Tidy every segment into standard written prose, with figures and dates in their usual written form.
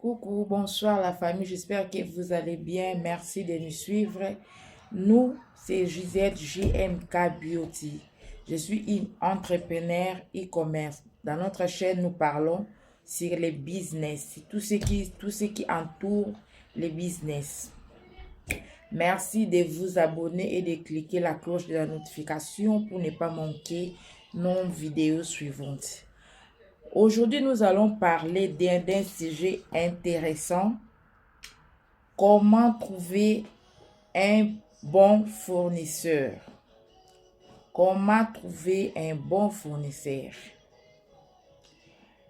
Coucou, bonsoir la famille, j'espère que vous allez bien. Merci de nous suivre. Nous, c'est Gisèle JMK Beauty. Je suis une entrepreneur e-commerce. Dans notre chaîne, nous parlons sur les business, tout ce qui entoure les business. Merci de vous abonner et de cliquer la cloche de la notification pour ne pas manquer nos vidéos suivantes. Aujourd'hui, nous allons parler d'un sujet intéressant. Comment trouver un bon fournisseur? Comment trouver un bon fournisseur?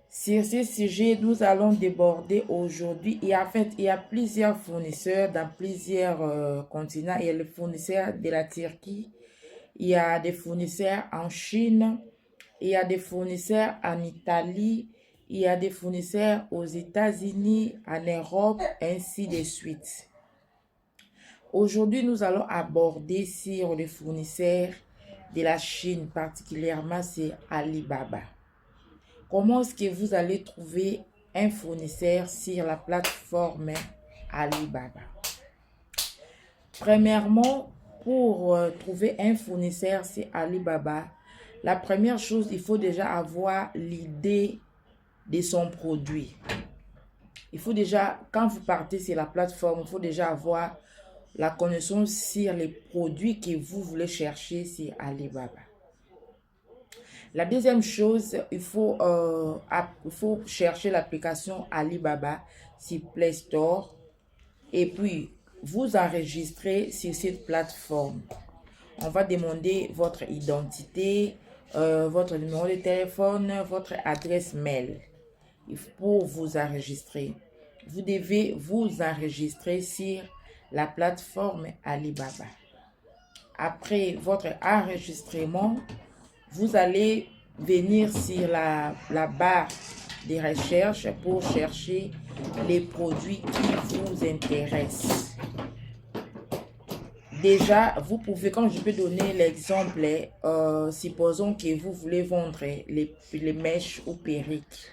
Sur ce sujet, nous allons déborder aujourd'hui. Il y a plusieurs fournisseurs dans plusieurs continents. Il y a le fournisseur de la Turquie. Il y a des fournisseurs en Chine. Il y a des fournisseurs en Italie, il y a des fournisseurs aux États-Unis, en Europe, ainsi de suite. Aujourd'hui, nous allons aborder sur les fournisseurs de la Chine, particulièrement c'est Alibaba. Comment est-ce que vous allez trouver un fournisseur sur la plateforme Alibaba? Premièrement, pour trouver un fournisseur sur Alibaba, la première chose, il faut déjà avoir l'idée de son produit. Il faut déjà, quand vous partez sur la plateforme, il faut déjà avoir la connaissance sur les produits que vous voulez chercher sur Alibaba. La deuxième chose, il faut chercher l'application Alibaba sur Play Store et puis vous enregistrez sur cette plateforme. On va demander votre identité, votre numéro de téléphone, votre adresse mail pour vous enregistrer. Vous devez vous enregistrer sur la plateforme Alibaba. Après votre enregistrement, vous allez venir sur la barre de recherche pour chercher les produits qui vous intéressent. Déjà, vous pouvez, comme je peux donner l'exemple, supposons que vous voulez vendre les mèches ou perruques.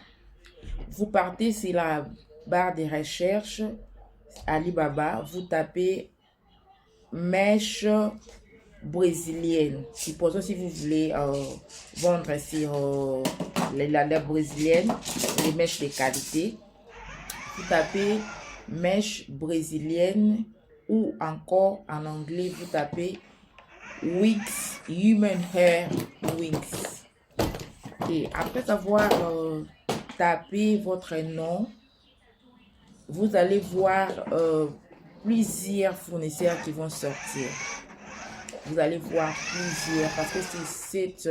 Vous partez sur la barre de recherche Alibaba, vous tapez mèches brésiliennes. Supposons si vous voulez vendre sur la brésilienne, les mèches de qualité. Vous tapez mèches brésiliennes. Ou encore en anglais, vous tapez wigs, human hair wigs. Et après avoir tapé votre nom, vous allez voir plusieurs fournisseurs qui vont sortir. Vous allez voir plusieurs, parce que sur cette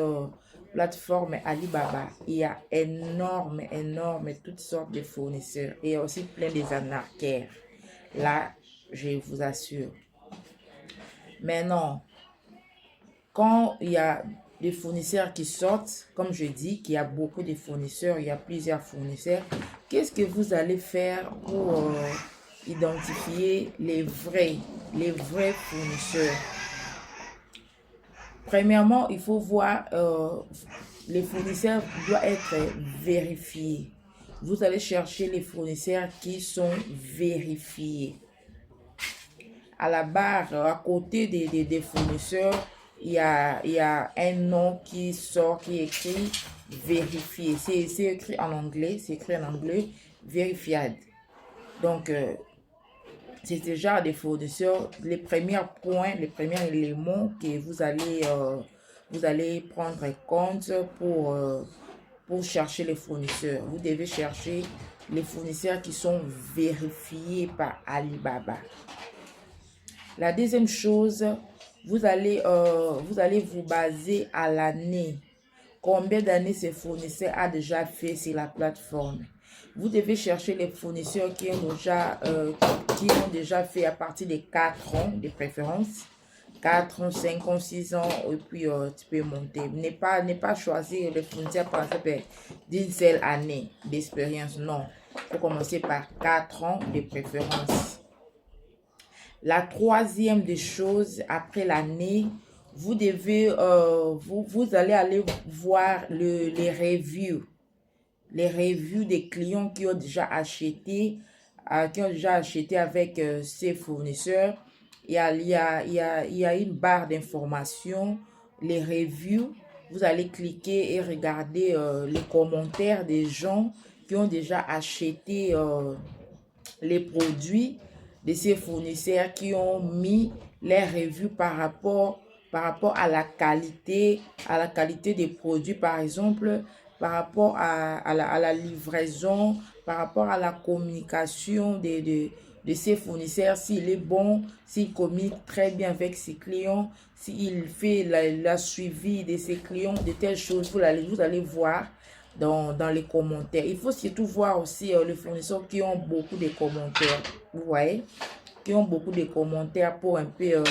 plateforme Alibaba, il y a énorme, toutes sortes de fournisseurs et aussi plein des arnaqueurs. Là, je vous assure. Maintenant, quand il y a des fournisseurs qui sortent, comme je dis, qu'il y a beaucoup de fournisseurs, il y a plusieurs fournisseurs, qu'est-ce que vous allez faire pour identifier les vrais fournisseurs? Premièrement, il faut voir, les fournisseurs doivent être vérifiés. Vous allez chercher les fournisseurs qui sont vérifiés. À la barre, à côté des fournisseurs, il y a un nom qui sort, qui est écrit vérifié. C'est écrit en anglais, verified. Donc, c'est déjà des fournisseurs. Les premiers points, les premiers éléments que vous allez prendre en compte pour chercher les fournisseurs. Vous devez chercher les fournisseurs qui sont vérifiés par Alibaba. La deuxième chose, vous allez vous baser à l'année. Combien d'années ce fournisseur a déjà fait sur la plateforme? Vous devez chercher les fournisseurs qui ont déjà fait à partir de 4 ans de préférence. 4 ans, 5 ans, 6 ans, et puis tu peux monter. Ne pas choisir les fournisseurs par exemple d'une seule année d'expérience. Non, il faut commencer par 4 ans de préférence. La troisième des choses, après l'année, vous devez, vous allez aller voir les reviews des clients qui ont déjà acheté qui ont déjà acheté avec ces fournisseurs, il y a une barre d'informations, les reviews. Vous allez cliquer et regarder les commentaires des gens qui ont déjà acheté les produits de ces fournisseurs, qui ont mis les reviews par rapport à la qualité des produits, par exemple, par rapport à la livraison, par rapport à la communication de ces fournisseurs, s'il est bon, s'il communique très bien avec ses clients, s'il fait la suivi de ses clients, de telles choses, vous allez voir dans les commentaires. Il faut surtout voir aussi les fournisseurs qui ont beaucoup de commentaires, vous voyez, qui ont beaucoup de commentaires pour un peu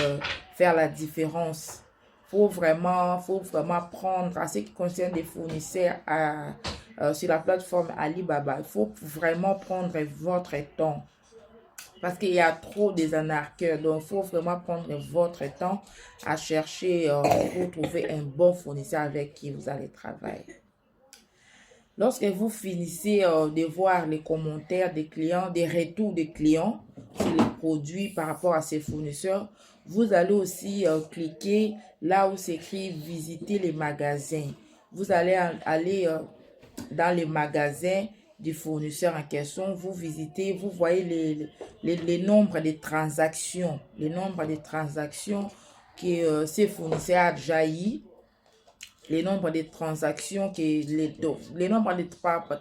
faire la différence. Faut vraiment prendre, à ce qui concerne des fournisseurs sur la plateforme Alibaba, il faut vraiment prendre votre temps. Parce qu'il y a trop des arnaqueurs, donc il faut vraiment prendre votre temps à chercher pour trouver un bon fournisseur avec qui vous allez travailler. Lorsque vous finissez de voir les commentaires des clients, des retours des clients sur les produits par rapport à ces fournisseurs, vous allez aussi cliquer là où c'est écrit visiter les magasins. Vous allez aller dans les magasins du fournisseur en question, vous visitez, vous voyez les nombres de transactions, les nombres de transactions que ces fournisseurs a déjà eu, les nombres de transactions, les nombres de,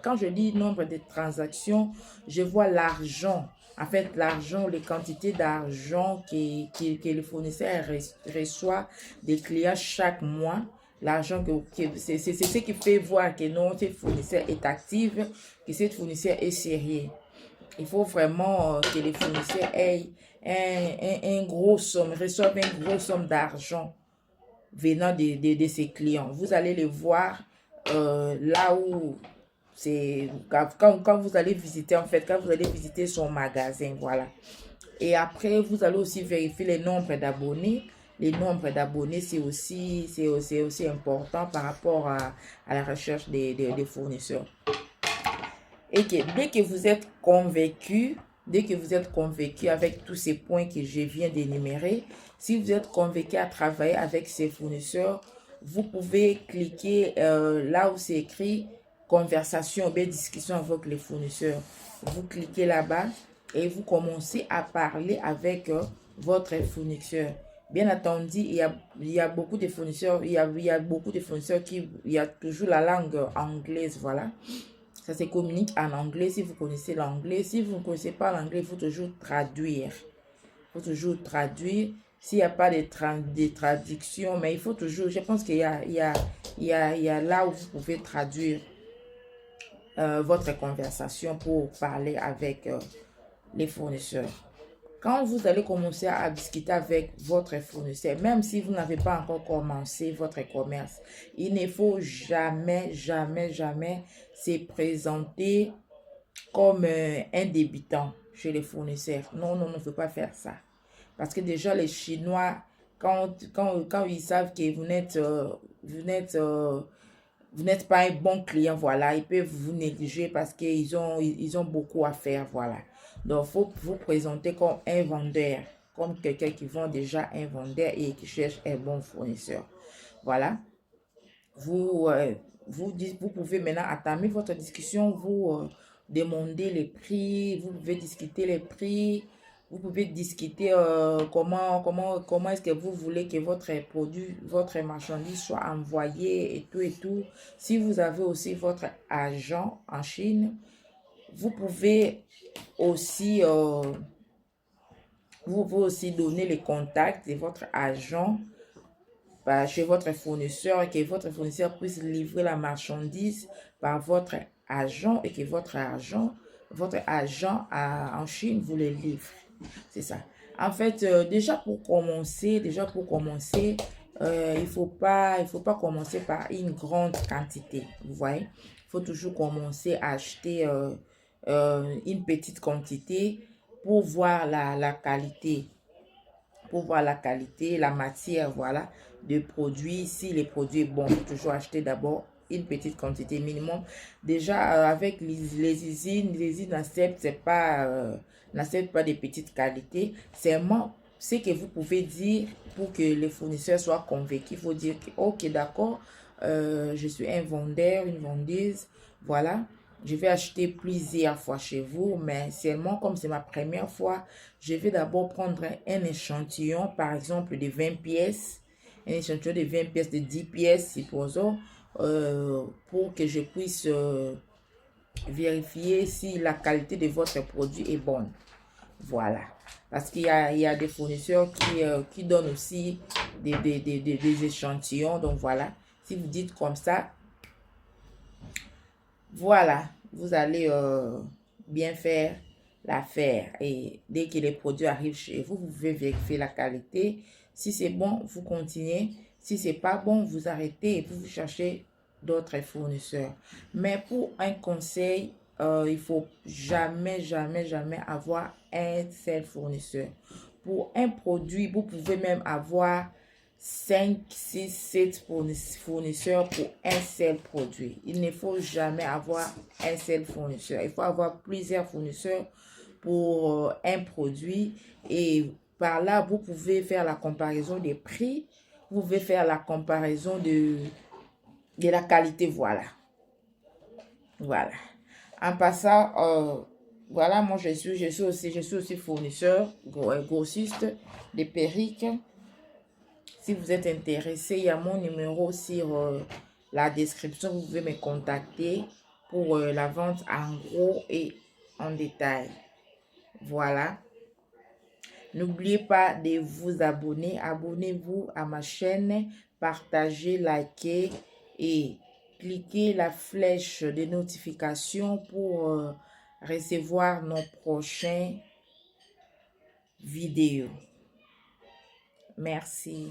quand je dis nombre de transactions, je vois l'argent, en fait l'argent, les quantités d'argent que le fournisseur reçoit des clients chaque mois. L'argent c'est ce qui fait voir que notre fournisseur est actif, que ce fournisseur est sérieux. Il faut vraiment que les fournisseurs aient une grosse somme, reçoivent une grosse somme d'argent venant de ses clients. Vous allez le voir là où c'est quand vous allez visiter, en fait, quand vous allez visiter son magasin, voilà. Et après, vous allez aussi vérifier le nombre d'abonnés. Les nombres d'abonnés, c'est aussi important par rapport à la recherche des fournisseurs. Et dès que vous êtes convaincu, avec tous ces points que je viens d'énumérer, si vous êtes convaincu à travailler avec ces fournisseurs, vous pouvez cliquer là où c'est écrit conversation ou bien discussion avec les fournisseurs. Vous cliquez là-bas et vous commencez à parler avec votre fournisseur. Bien entendu, il y a beaucoup de fournisseurs, il y a beaucoup de fournisseurs il y a toujours la langue anglaise, voilà. Ça se communique en anglais si vous connaissez l'anglais. Si vous ne connaissez pas l'anglais, il faut toujours traduire. Il faut toujours traduire. S'il n'y a pas de traduction, mais il faut toujours, je pense qu'il y a là où vous pouvez traduire votre conversation pour parler avec les fournisseurs. Quand vous allez commencer à discuter avec votre fournisseur, même si vous n'avez pas encore commencé votre commerce, il ne faut jamais se présenter comme un débutant chez les fournisseurs. Non, on ne faut pas faire ça. Parce que déjà, les Chinois, quand ils savent que vous n'êtes pas un bon client, voilà, ils peuvent vous négliger parce qu'ils ont beaucoup à faire, voilà. Donc, il faut vous présenter comme un vendeur, comme quelqu'un qui vend déjà un vendeur et qui cherche un bon fournisseur. Voilà. Vous pouvez maintenant entamer votre discussion, vous demander les prix, vous pouvez discuter les prix, vous pouvez discuter comment est-ce que vous voulez que votre produit, votre marchandise soit envoyé et tout et tout. Si vous avez aussi votre agent en Chine, vous pouvez aussi donner les contacts de votre agent chez votre fournisseur et que votre fournisseur puisse livrer la marchandise par votre agent et que votre agent en Chine vous le livre. C'est ça. En fait, déjà pour commencer, il faut pas commencer par une grande quantité. Vous voyez, il faut toujours commencer à acheter une petite quantité pour voir la qualité. Pour voir la qualité, la matière, voilà, de produits. Si les produits est bon, il faut toujours acheter d'abord une petite quantité minimum. Déjà, avec les usines n'acceptent n'acceptent pas des petites qualités. Seulement, ce que vous pouvez dire pour que les fournisseurs soient convaincus, il faut dire que, ok, d'accord, je suis un vendeur, une vendeuse, voilà. Je vais acheter plusieurs fois chez vous, mais seulement comme c'est ma première fois, je vais d'abord prendre un échantillon, par exemple de 20 pièces, un échantillon de 20 pièces, de 10 pièces, supposons, pour que je puisse vérifier si la qualité de votre produit est bonne. Voilà. Parce qu'il y a des fournisseurs qui donnent aussi des échantillons. Donc voilà. Si vous dites comme ça, voilà, vous allez bien faire l'affaire. Et dès que les produits arrivent chez vous, vous pouvez vérifier la qualité. Si c'est bon, vous continuez. Si c'est pas bon, vous arrêtez et vous cherchez d'autres fournisseurs. Mais pour un conseil, il faut jamais, jamais, jamais avoir un seul fournisseur. Pour un produit, vous pouvez même avoir 5, 6, 7 fournisseurs pour un seul produit. Il ne faut jamais avoir un seul fournisseur. Il faut avoir plusieurs fournisseurs pour un produit. Et par là, vous pouvez faire la comparaison des prix. Vous pouvez faire la comparaison de la qualité. Voilà. Voilà. En passant, voilà, moi je suis aussi fournisseur, grossiste de perruques. Si vous êtes intéressé, il y a mon numéro sur la description. Vous pouvez me contacter pour la vente en gros et en détail. Voilà. N'oubliez pas de vous abonner. Abonnez-vous à ma chaîne. Partagez, likez et cliquez la flèche de notification pour recevoir nos prochaines vidéos. Merci.